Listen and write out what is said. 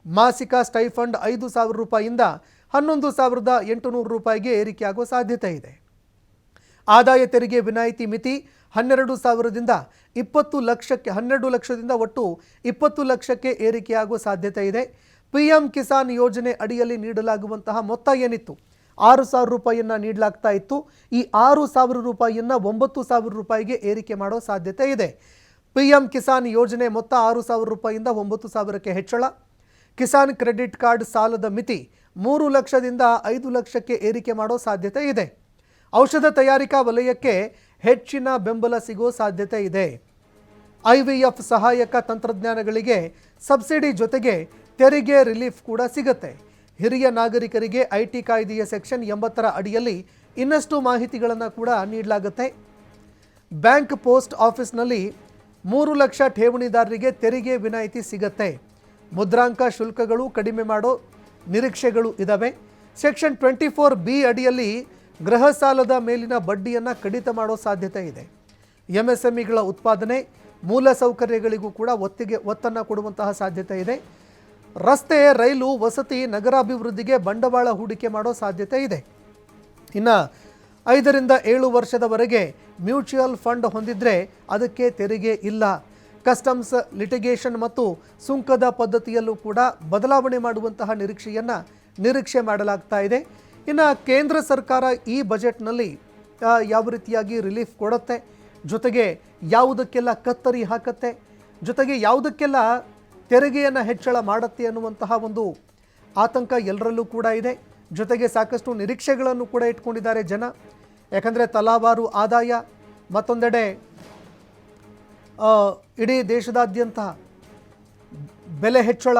ಮಾಸಿಕ ಸ್ಟೈಫಂಡ್ 5,000 ರೂಪಾಯಿಯಿಂದ 11,800 ರೂಪಾಯಿಗೆ ಏರಿಕೆಯಾಗುವ ಸಾಧ್ಯತೆ ಇದೆ. ಆದಾಯ ತೆರಿಗೆ ವಿನಾಯಿತಿ ಮಿತಿ 12,000ದಿಂದ 20 ಲಕ್ಷಕ್ಕೆ 12 ಲಕ್ಷದಿಂದ ಒಟ್ಟು 20 ಲಕ್ಷಕ್ಕೆ ಏರಿಕೆಯಾಗುವ ಸಾಧ್ಯತೆ ಇದೆ. PM ಕಿಸಾನ್ ಯೋಜನೆ ಅಡಿಯಲ್ಲಿ ನೀಡಲಾಗುವಂತಹ ಮೊತ್ತ ಏನಿತ್ತು 6,000 ರೂಪಾಯಿಯನ್ನು ನೀಡಲಾಗ್ತಾ ಇತ್ತು. ಈ 6,000 ರೂಪಾಯಿಯನ್ನು 9,000 ರೂಪಾಯಿಗೆ ಏರಿಕೆ ಮಾಡೋ ಸಾಧ್ಯತೆ ಇದೆ. PM ಕಿಸಾನ್ ಯೋಜನೆ ಮೊತ್ತ 6,000 ರೂಪಾಯಿಯಿಂದ 9,000ಕ್ಕೆ ಹೆಚ್ಚಳ. ಕಿಸಾನ್ ಕ್ರೆಡಿಟ್ ಕಾರ್ಡ್ ಸಾಲದ ಮಿತಿ 3 ಲಕ್ಷದಿಂದ 5 ಲಕ್ಷಕ್ಕೆ ಏರಿಕೆ ಮಾಡೋ ಸಾಧ್ಯತೆ ಇದೆ. ಔಷಧ ತಯಾರಿಕಾ ವಲಯಕ್ಕೆ ಹೆಚ್ಚಿನ ಬೆಂಬಲ ಸಿಗೋ ಸಾಧ್ಯತೆ ಇದೆ. IVF ಸಹಾಯಕ ತಂತ್ರಜ್ಞಾನಗಳಿಗೆ ಸಬ್ಸಿಡಿ ಜೊತೆಗೆ ತೆರಿಗೆ ರಿಲೀಫ್ ಕೂಡ ಸಿಗುತ್ತೆ. ಹಿರಿಯ ನಾಗರಿಕರಿಗೆ IT ಕಾಯ್ದೆಯ ಸೆಕ್ಷನ್ 80ರ ಅಡಿಯಲ್ಲಿ ಇನ್ನಷ್ಟು ಮಾಹಿತಿಗಳನ್ನು ಕೂಡ ನೀಡಲಾಗುತ್ತೆ. ಬ್ಯಾಂಕ್ ಪೋಸ್ಟ್ ಆಫೀಸ್ನಲ್ಲಿ 3 ಲಕ್ಷ ಠೇವಣಿದಾರರಿಗೆ ತೆರಿಗೆ ವಿನಾಯಿತಿ ಸಿಗುತ್ತೆ. ಮುದ್ರಾಂಕ ಶುಲ್ಕಗಳು ಕಡಿಮೆ ಮಾಡೋ ನಿರೀಕ್ಷೆಗಳು ಇದ್ದಾವೆ. ಸೆಕ್ಷನ್ 24B ಅಡಿಯಲ್ಲಿ ಗೃಹ ಸಾಲದ ಮೇಲಿನ ಬಡ್ಡಿಯನ್ನು ಕಡಿತ ಮಾಡೋ ಸಾಧ್ಯತೆ ಇದೆ. MSMEಗಳ ಉತ್ಪಾದನೆ ಮೂಲಸೌಕರ್ಯಗಳಿಗೂ ಕೂಡ ಒತ್ತನ್ನು ಕೊಡುವಂತಹ ಸಾಧ್ಯತೆ ಇದೆ. ರಸ್ತೆ, ರೈಲು, ವಸತಿ, ನಗರಾಭಿವೃದ್ಧಿಗೆ ಬಂಡವಾಳ ಹೂಡಿಕೆ ಮಾಡೋ ಸಾಧ್ಯತೆ ಇದೆ. ಇನ್ನು 5ರಿಂದ 7 ವರ್ಷದವರೆಗೆ ಮ್ಯೂಚುವಲ್ ಫಂಡ್ ಹೊಂದಿದ್ರೆ ಅದಕ್ಕೆ ತೆರಿಗೆ ಇಲ್ಲ. ಕಸ್ಟಮ್ಸ್, ಲಿಟಿಗೇಷನ್ ಮತ್ತು ಸುಂಕದ ಪದ್ಧತಿಯಲ್ಲೂ ಕೂಡ ಬದಲಾವಣೆ ಮಾಡುವಂತಹ ನಿರೀಕ್ಷೆ ಮಾಡಲಾಗ್ತಾ ಇದೆ. ಇನ್ನು ಕೇಂದ್ರ ಸರ್ಕಾರ ಈ ಬಜೆಟ್ನಲ್ಲಿ ಯಾವ ರೀತಿಯಾಗಿ ರಿಲೀಫ್ ಕೊಡುತ್ತೆ, ಜೊತೆಗೆ ಯಾವುದಕ್ಕೆಲ್ಲ ಕತ್ತರಿ ಹಾಕತ್ತೆ, ಜೊತೆಗೆ ಯಾವುದಕ್ಕೆಲ್ಲ ತೆರಿಗೆಯನ್ನು ಹೆಚ್ಚಳ ಮಾಡುತ್ತೆ ಅನ್ನುವಂತಹ ಒಂದು ಆತಂಕ ಎಲ್ಲರಲ್ಲೂ ಕೂಡ ಇದೆ. ಜೊತೆಗೆ ಸಾಕಷ್ಟು ನಿರೀಕ್ಷೆಗಳನ್ನು ಕೂಡ ಇಟ್ಕೊಂಡಿದ್ದಾರೆ ಜನ. ಯಾಕಂದರೆ ತಲಾವಾರು ಆದಾಯ, ಮತ್ತೊಂದೆಡೆ ಇಡೀ ದೇಶದಾದ್ಯಂತ ಬೆಲೆ ಹೆಚ್ಚಳ,